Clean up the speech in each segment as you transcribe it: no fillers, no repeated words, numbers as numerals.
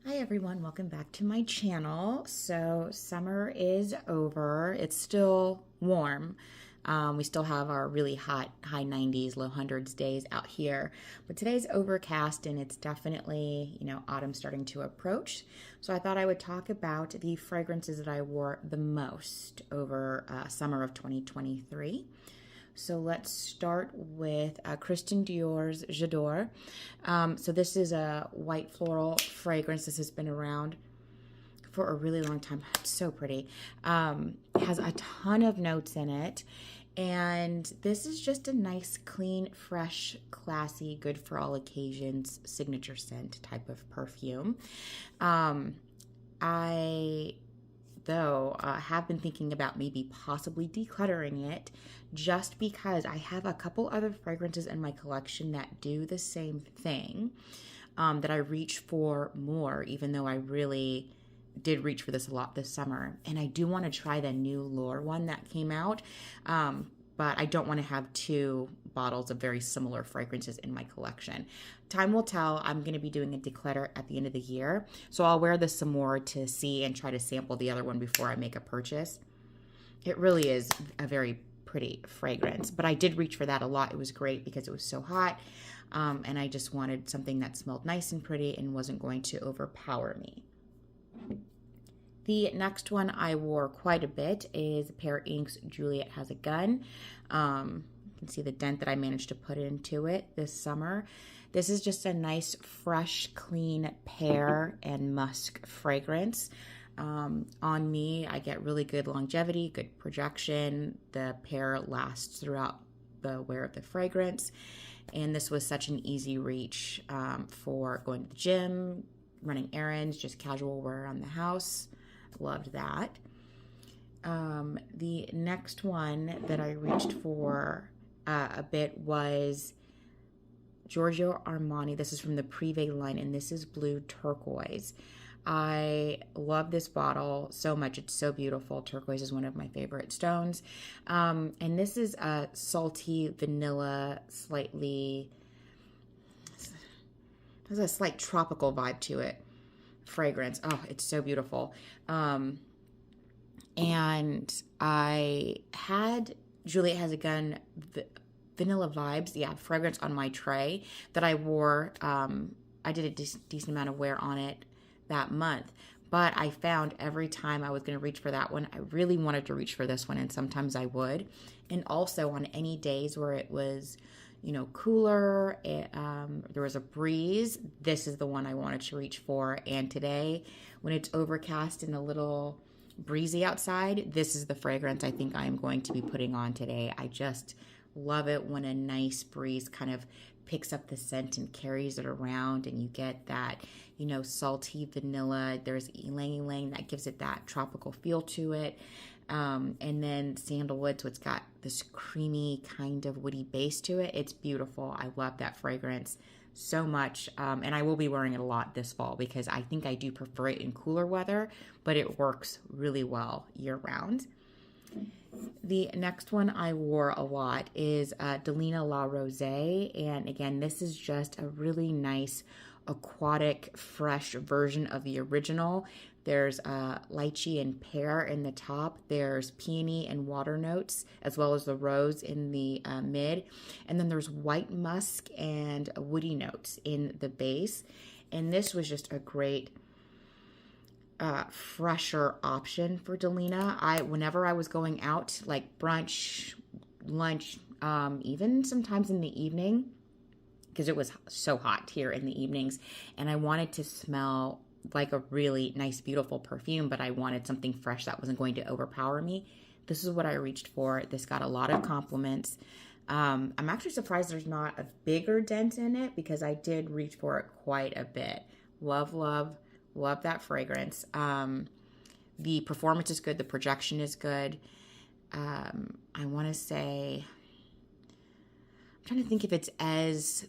Hi everyone, welcome back to my channel. So summer is over. It's still warm. We still have our really hot high 90s, low hundreds days out here. But today's overcast and it's definitely, autumn starting to approach. So I thought I would talk about the fragrances that I wore the most over summer of 2023. So let's start with Christian Dior's J'Adore. So this is a white floral fragrance. This has been around for a really long time. It's so pretty. It has a ton of notes in it. And this is just a nice, clean, fresh, classy, good for all occasions signature scent type of perfume. I though have been thinking about maybe possibly decluttering it just because I have a couple other fragrances in my collection that do the same thing, that I reach for more, even though I really did reach for this a lot this summer. And I do want to try the new Lure one that came out, but I don't want to have two bottles of very similar fragrances in my collection. Time will tell. I'm going to be doing a declutter at the end of the year, so I'll wear this some more to see and try to sample the other one before I make a purchase. It really is a very pretty fragrance, but I did reach for that a lot. It was great because it was so hot, and I just wanted something that smelled nice and pretty and wasn't going to overpower me. The next one I wore quite a bit is Pear Inc's Juliette Has a Gun. You can see the dent that I managed to put into it this summer. This is just a nice, fresh, clean pear and musk fragrance. On me, I get really good longevity, good projection. The pear lasts throughout the wear of the fragrance. And this was such an easy reach for going to the gym, running errands, just casual wear around the house. Loved that. The next one that I reached for a bit was Giorgio Armani. This is from the Privé line, and this is Blue Turquoise. I love this bottle so much. It's so beautiful. Turquoise is one of my favorite stones. And this is a salty vanilla, there's a slight tropical vibe to it. Fragrance. Oh, it's so beautiful. And I had Juliette Has a Gun vanilla vibes, fragrance on my tray that I wore. I did a decent amount of wear on it that month, but I found every time I was going to reach for that one, I really wanted to reach for this one, and sometimes I would. And also on any days where it was, cooler, there was a breeze, this is the one I wanted to reach for. And today, when it's overcast and a little breezy outside, this is the fragrance I think I am going to be putting on today. I just love it when a nice breeze kind of picks up the scent and carries it around, and you get that, salty vanilla. There's ylang ylang that gives it that tropical feel to it. And then sandalwood, so it's got this creamy kind of woody base to it. It's beautiful. I love that fragrance so much, and I will be wearing it a lot this fall because I think I do prefer it in cooler weather, but it works really well year round. The next one I wore a lot is Delina La Rosee, and again, this is just a really nice aquatic, fresh version of the original. There's lychee and pear in the top. There's peony and water notes, as well as the rose in the mid. And then there's white musk and woody notes in the base. And this was just a great fresher option for Delina. Whenever I was going out, like brunch, lunch, even sometimes in the evening, because it was so hot here in the evenings, and I wanted to smell like a really nice, beautiful perfume, but I wanted something fresh that wasn't going to overpower me. This is what I reached for. This got a lot of compliments. I'm actually surprised there's not a bigger dent in it because I did reach for it quite a bit. Love, love, love that fragrance. The performance is good. The projection is good. I want to say, I'm trying to think if it's as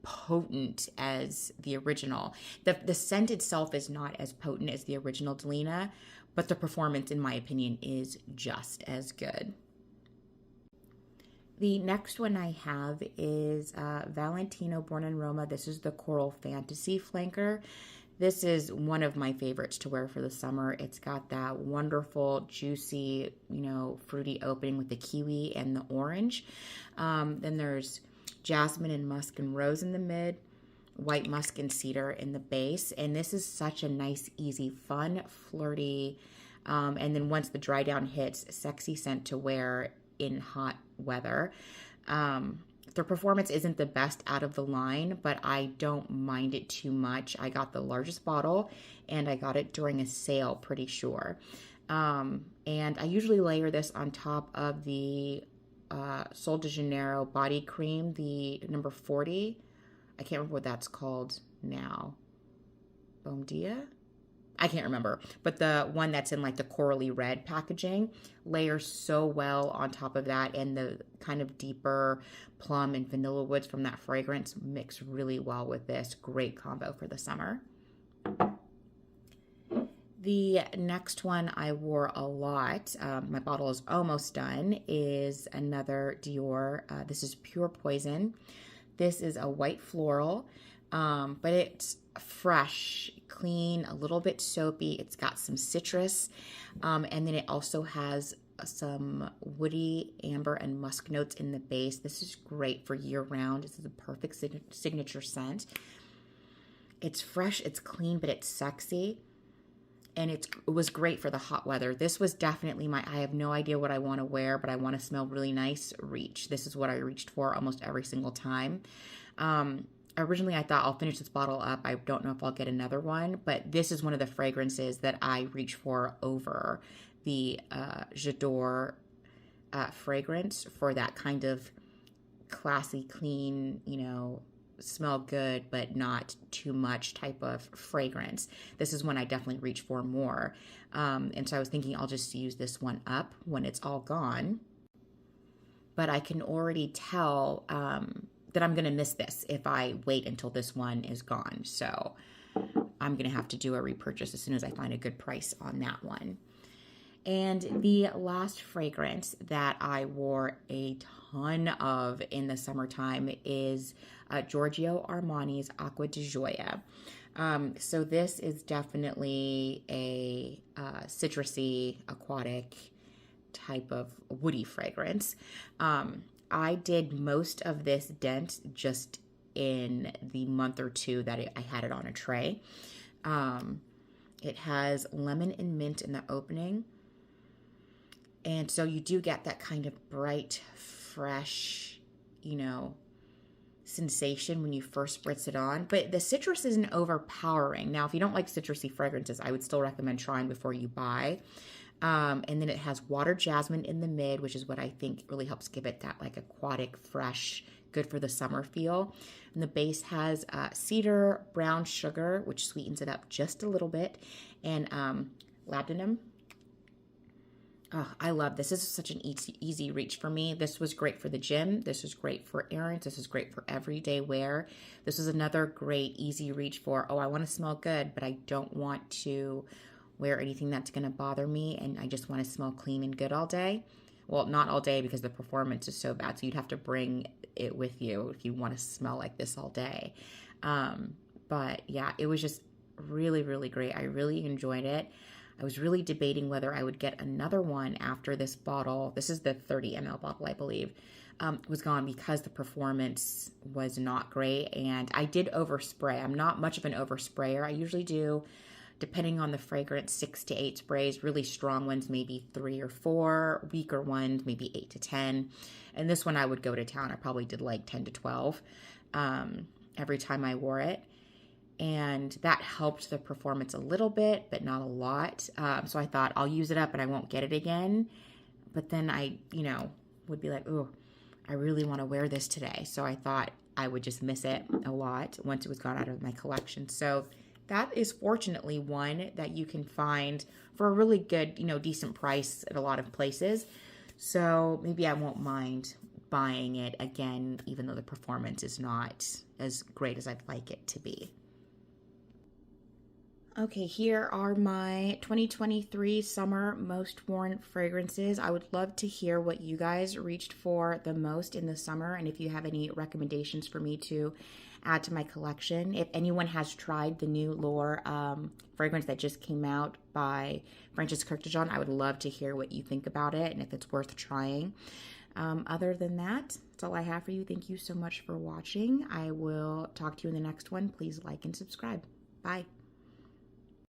potent as the original. The scent itself is not as potent as the original Delina, but the performance, in my opinion, is just as good. The next one I have is Valentino Born in Roma. This is the Coral Fantasy flanker. This is one of my favorites to wear for the summer. It's got that wonderful, juicy, fruity opening with the kiwi and the orange. Then there's jasmine and musk and rose in the mid, white musk and cedar in the base. And this is such a nice, easy, fun, flirty, and then once the dry down hits, sexy scent to wear in hot weather. Their performance isn't the best out of the line, but I don't mind it too much. I got the largest bottle, and I got it during a sale, pretty sure. And I usually layer this on top of the Sol de Janeiro body cream, the number 40. I can't remember what that's called now. Bom Dia? I can't remember, but the one that's in like the corally red packaging layers so well on top of that, and the kind of deeper plum and vanilla woods from that fragrance mix really well with this. Great combo for the summer. The next one I wore a lot, my bottle is almost done, is another Dior. This is Pure Poison. This is a white floral, but it's fresh, clean, a little bit soapy. It's got some citrus, and then it also has some woody, amber, and musk notes in the base. This is great for year-round. This is a perfect signature scent. It's fresh, it's clean, but it's sexy, and it was great for the hot weather. This was definitely I have no idea what I want to wear, but I want to smell really nice reach. This is what I reached for almost every single time. Originally, I thought I'll finish this bottle up. I don't know if I'll get another one, but this is one of the fragrances that I reach for over the J'Adore fragrance for that kind of classy, clean, smell good, but not too much type of fragrance. This is one I definitely reach for more. And so I was thinking I'll just use this one up when it's all gone. But I can already tell that I'm going to miss this if I wait until this one is gone. So I'm going to have to do a repurchase as soon as I find a good price on that one. And the last fragrance that I wore a ton of in the summertime is Giorgio Armani's Acqua di Gioia. So this is definitely a citrusy, aquatic type of woody fragrance. I did most of this dent just in the month or two that I had it on a tray. It has lemon and mint in the opening. And so you do get that kind of bright, fresh, sensation when you first spritz it on. But the citrus isn't overpowering. Now, if you don't like citrusy fragrances, I would still recommend trying before you buy. And then it has water jasmine in the mid, which is what I think really helps give it that like aquatic, fresh, good for the summer feel. And the base has cedar, brown sugar, which sweetens it up just a little bit, and labdanum. Oh, I love this. This is such an easy reach for me. This was great for the gym. This was great for errands. This is great for everyday wear. This is another great easy reach for, I want to smell good, but I don't want to wear anything that's going to bother me, and I just want to smell clean and good all day. Well, not all day because the performance is so bad, so you'd have to bring it with you if you want to smell like this all day. But yeah, it was just really, really great. I really enjoyed it. I was really debating whether I would get another one after this bottle. This is the 30 ml bottle, I believe, was gone because the performance was not great. And I did overspray. I'm not much of an oversprayer. I usually do, depending on the fragrance, 6 to 8 sprays. Really strong ones, maybe 3 or 4. Weaker ones, maybe 8 to 10. And this one I would go to town. I probably did like 10 to 12 every time I wore it. And that helped the performance a little bit, but not a lot. So I thought I'll use it up and I won't get it again. But then I, would be like, oh, I really want to wear this today. So I thought I would just miss it a lot once it was gone out of my collection. So that is fortunately one that you can find for a really good, decent price at a lot of places. So maybe I won't mind buying it again, even though the performance is not as great as I'd like it to be. Okay, here are my 2023 summer most worn fragrances. I would love to hear what you guys reached for the most in the summer, and if you have any recommendations for me to add to my collection. If anyone has tried the new L'Or fragrance that just came out by Francis Kurkdjian, I would love to hear what you think about it and if it's worth trying. Other than that, that's all I have for you. Thank you so much for watching. I will talk to you in the next one. Please like and subscribe. Bye.